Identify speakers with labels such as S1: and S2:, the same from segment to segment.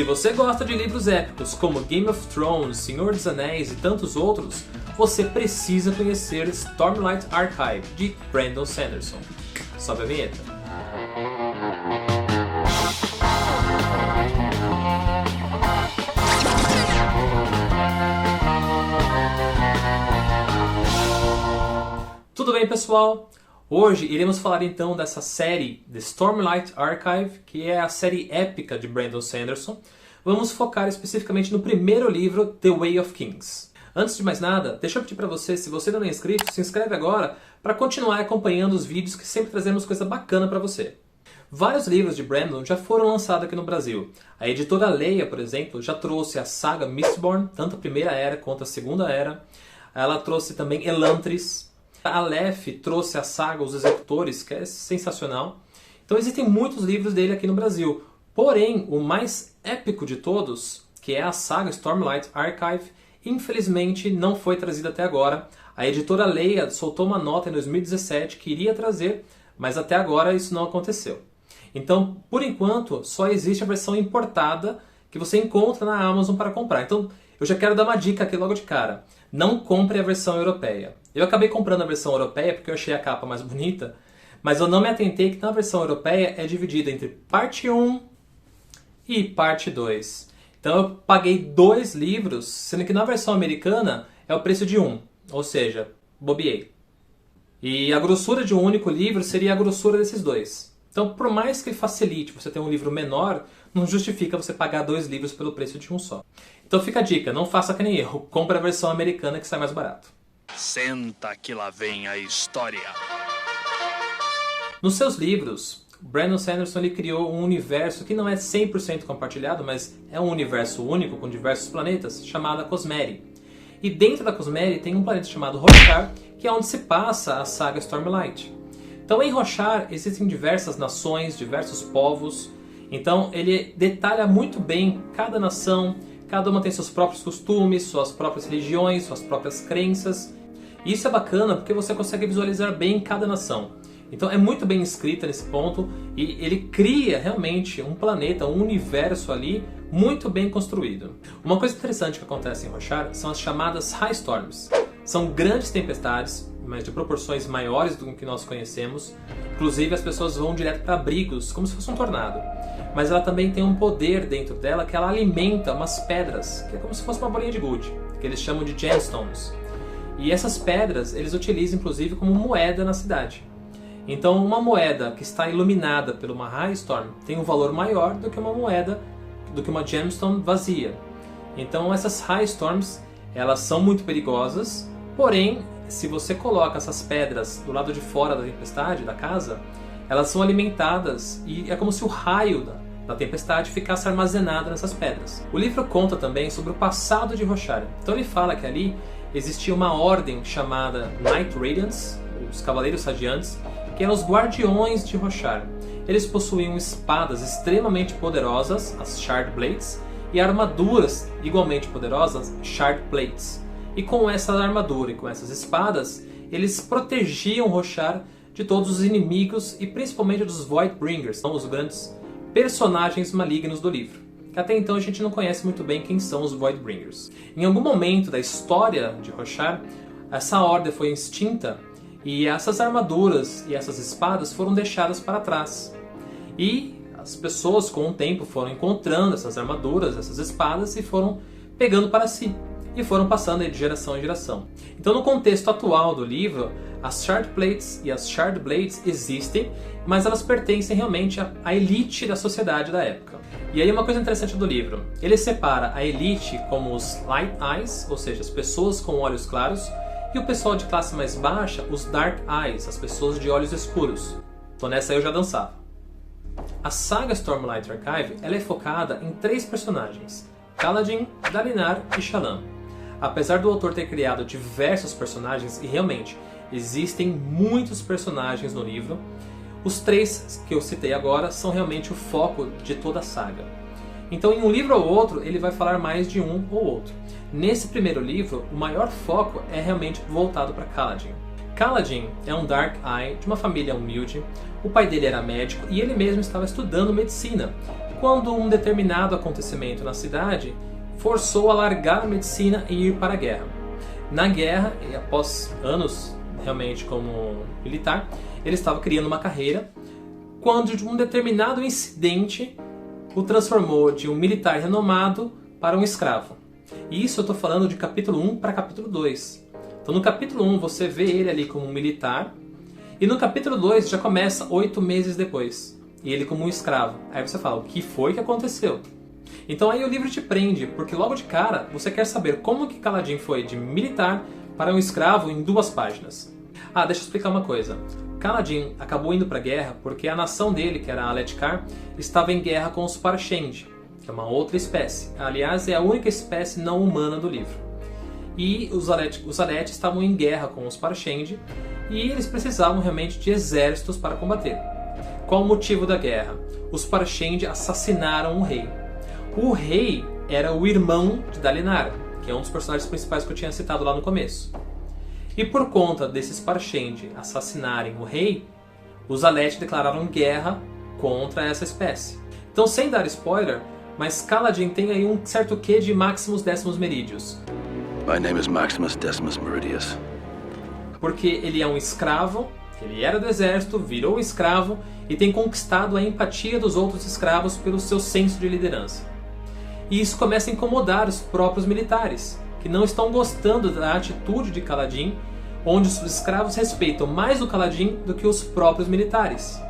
S1: você gosta de livros épicos como Game of Thrones, Senhor dos Anéis e tantos outros, você precisa conhecer Stormlight Archive, de Brandon Sanderson. Sobe a vinheta. Tudo bem, pessoal? Hoje iremos falar então dessa série The Stormlight Archive, que é a série épica de Brandon Sanderson. Vamos focar especificamente no primeiro livro, The Way of Kings. Antes de mais nada, deixa eu pedir para você, se você ainda não é inscrito, se inscreve agora para continuar acompanhando os vídeos que sempre trazemos coisa bacana para você. Vários livros de Brandon já foram lançados aqui no Brasil. A editora Leia, por exemplo, já trouxe a saga Mistborn, tanto a primeira era quanto a segunda era. Ela trouxe também Elantris. A Aleph trouxe a saga Os Executores, que é sensacional. Então existem muitos livros dele aqui no Brasil. Porém, o mais épico de todos, que é a saga Stormlight Archive, infelizmente não foi trazida até agora. A editora Leia soltou uma nota em 2017 que iria trazer, mas até agora isso não aconteceu. Então, por enquanto, só existe a versão importada que você encontra na Amazon para comprar. Então, eu já quero dar uma dica aqui logo de cara. Não compre a versão europeia. Eu acabei comprando a versão europeia porque eu achei a capa mais bonita, mas eu não me atentei que na versão europeia é dividida entre parte 1 e parte 2. Então eu paguei 2 livros, sendo que na versão americana é o preço de um, ou seja, bobeei. E a grossura de um único livro seria a grossura desses dois. Então, por mais que ele facilite você ter um livro menor, não justifica você pagar 2 livros pelo preço de um só. Então fica a dica, não faça que nem erro, compre a versão americana que sai mais barato.
S2: Senta que lá vem a história.
S1: Nos seus livros, Brandon Sanderson ele criou um universo que não é 100% compartilhado, mas é um universo único com diversos planetas, chamado Cosmere. E dentro da Cosmere tem um planeta chamado Roshar, que é onde se passa a saga Stormlight. Então em Roshar existem diversas nações, diversos povos. Então ele detalha muito bem cada nação, cada uma tem seus próprios costumes, suas próprias religiões, suas próprias crenças. E isso é bacana porque você consegue visualizar bem cada nação. Então é muito bem escrita nesse ponto e ele cria realmente um planeta, um universo ali muito bem construído. Uma coisa interessante que acontece em Roshar são as chamadas High Storms. São grandes tempestades, mas de proporções maiores do que nós conhecemos. Inclusive as pessoas vão direto para abrigos, como se fosse um tornado. Mas ela também tem um poder dentro dela que ela alimenta umas pedras, que é como se fosse uma bolinha de gude, que eles chamam de gemstones. E essas pedras eles utilizam inclusive como moeda na cidade. Então uma moeda que está iluminada por uma High Storm tem um valor maior do que uma moeda, do que uma gemstone vazia. Então essas High Storms, elas são muito perigosas, porém se você coloca essas pedras do lado de fora da tempestade, da casa, elas são alimentadas e é como se o raio da tempestade ficasse armazenado nessas pedras. O livro conta também sobre o passado de Roshar. Então ele fala que ali existia uma ordem chamada Night Radiants, os Cavaleiros Radiantes, que eram os guardiões de Roshar. Eles possuíam espadas extremamente poderosas, as Shard Blades, e armaduras igualmente poderosas, Shard Plates. E com essa armadura e com essas espadas, eles protegiam Roshar de todos os inimigos e principalmente dos Voidbringers, são os grandes personagens malignos do livro. Que até então a gente não conhece muito bem quem são os Voidbringers. Em algum momento da história de Roshar, essa ordem foi extinta e essas armaduras e essas espadas foram deixadas para trás. E as pessoas com o tempo foram encontrando essas armaduras, essas espadas e foram pegando para si. E foram passando de geração em geração. Então no contexto atual do livro, as Shard Plates e as Shard Blades existem, mas elas pertencem realmente à elite da sociedade da época. E aí uma coisa interessante do livro, ele separa a elite como os Light Eyes, ou seja, as pessoas com olhos claros, e o pessoal de classe mais baixa, os Dark Eyes, as pessoas de olhos escuros. Então nessa eu já dançava. A saga Stormlight Archive ela é focada em 3 personagens, Kaladin, Dalinar e Shallan. Apesar do autor ter criado diversos personagens, e realmente existem muitos personagens no livro, os 3 que eu citei agora são realmente o foco de toda a saga. Então em um livro ou outro ele vai falar mais de um ou outro. Nesse primeiro livro, o maior foco é realmente voltado para Kaladin. Kaladin é um Dark Eye de uma família humilde, o pai dele era médico e ele mesmo estava estudando medicina, quando um determinado acontecimento na cidade forçou a largar a medicina e ir para a guerra. Na guerra, e após anos realmente como militar, ele estava criando uma carreira quando um determinado incidente o transformou de um militar renomado para um escravo. E isso eu estou falando de capítulo 1 para capítulo 2. Então no capítulo 1 você vê ele ali como um militar, e no capítulo 2 já começa 8 meses depois, e ele como um escravo. Aí você fala, o que foi que aconteceu? Então aí o livro te prende, porque logo de cara você quer saber como que Kaladin foi de militar para um escravo em 2 páginas. Deixa eu explicar uma coisa. Kaladin acabou indo para a guerra porque a nação dele, que era a Aletkar, estava em guerra com os Parshend, que é uma outra espécie. Aliás, é a única espécie não humana do livro. E os Alethi estavam em guerra com os Parshend e eles precisavam realmente de exércitos para combater. Qual o motivo da guerra? Os Parshend assassinaram o rei. O rei era o irmão de Dalinar, que é um dos personagens principais que eu tinha citado lá no começo. E por conta desses Parshend assassinarem o rei, os Alethi declararam guerra contra essa espécie. Então, sem dar spoiler, mas Kaladin tem aí um certo quê de Maximus Decimus Meridius.
S3: My name is Maximus Decimus Meridius.
S1: Porque ele é um escravo, ele era do exército, virou um escravo e tem conquistado a empatia dos outros escravos pelo seu senso de liderança. E isso começa a incomodar os próprios militares, que não estão gostando da atitude de Kaladin, onde os escravos respeitam mais o Kaladin do que os próprios militares.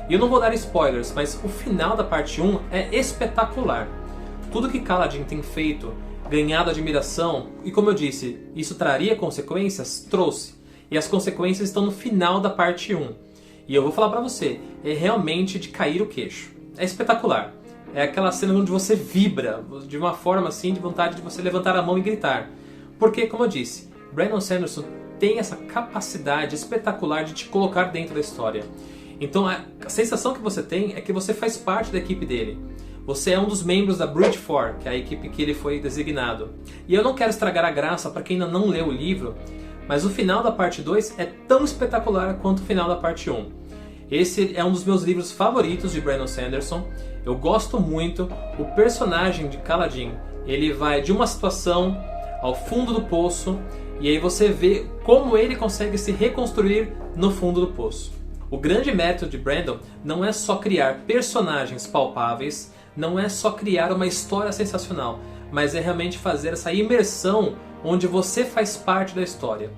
S1: E eu não vou dar spoilers, mas o final da parte 1 é espetacular. Tudo que Kaladin tem feito, ganhado admiração, e como eu disse, isso traria consequências? Trouxe. E as consequências estão no final da parte 1. E eu vou falar pra você, é realmente de cair o queixo. É espetacular. É aquela cena onde você vibra de uma forma assim, de vontade de você levantar a mão e gritar. Porque, como eu disse, Brandon Sanderson tem essa capacidade espetacular de te colocar dentro da história. Então a sensação que você tem é que você faz parte da equipe dele. Você é um dos membros da Bridge 4, que é a equipe que ele foi designado. E eu não quero estragar a graça para quem ainda não leu o livro, mas o final da parte 2 é tão espetacular quanto o final da parte 1. Esse é um dos meus livros favoritos de Brandon Sanderson. Eu gosto muito. O personagem de Kaladin, ele vai de uma situação ao fundo do poço, e aí você vê como ele consegue se reconstruir no fundo do poço. O grande método de Brandon não é só criar personagens palpáveis, não é só criar uma história sensacional, mas é realmente fazer essa imersão onde você faz parte da história.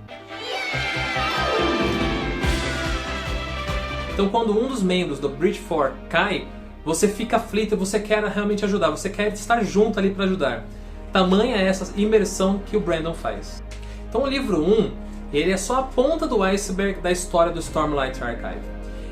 S1: Então quando um dos membros do Bridge 4 cai, você fica aflito, você quer realmente ajudar, você quer estar junto ali para ajudar. Tamanha é essa imersão que o Brandon faz. Então o livro 1, ele é só a ponta do iceberg da história do Stormlight Archive.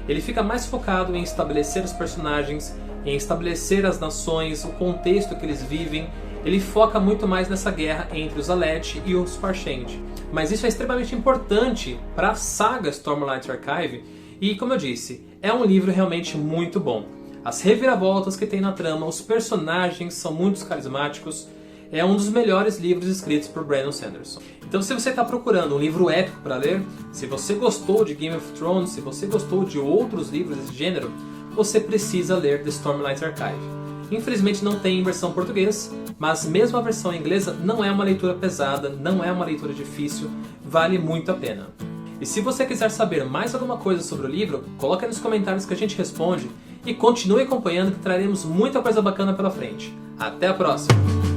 S1: Ele fica mais focado em estabelecer os personagens, em estabelecer as nações, o contexto que eles vivem. Ele foca muito mais nessa guerra entre os Alethi e os Parshend. Mas isso é extremamente importante para a saga Stormlight Archive e, como eu disse, é um livro realmente muito bom. As reviravoltas que tem na trama, os personagens são muito carismáticos. É um dos melhores livros escritos por Brandon Sanderson. Então se você está procurando um livro épico para ler, se você gostou de Game of Thrones, se você gostou de outros livros desse gênero, você precisa ler The Stormlight Archive. Infelizmente não tem em versão portuguesa, mas mesmo a versão inglesa não é uma leitura pesada, não é uma leitura difícil, vale muito a pena. E se você quiser saber mais alguma coisa sobre o livro, coloque aí nos comentários que a gente responde e continue acompanhando que traremos muita coisa bacana pela frente. Até a próxima!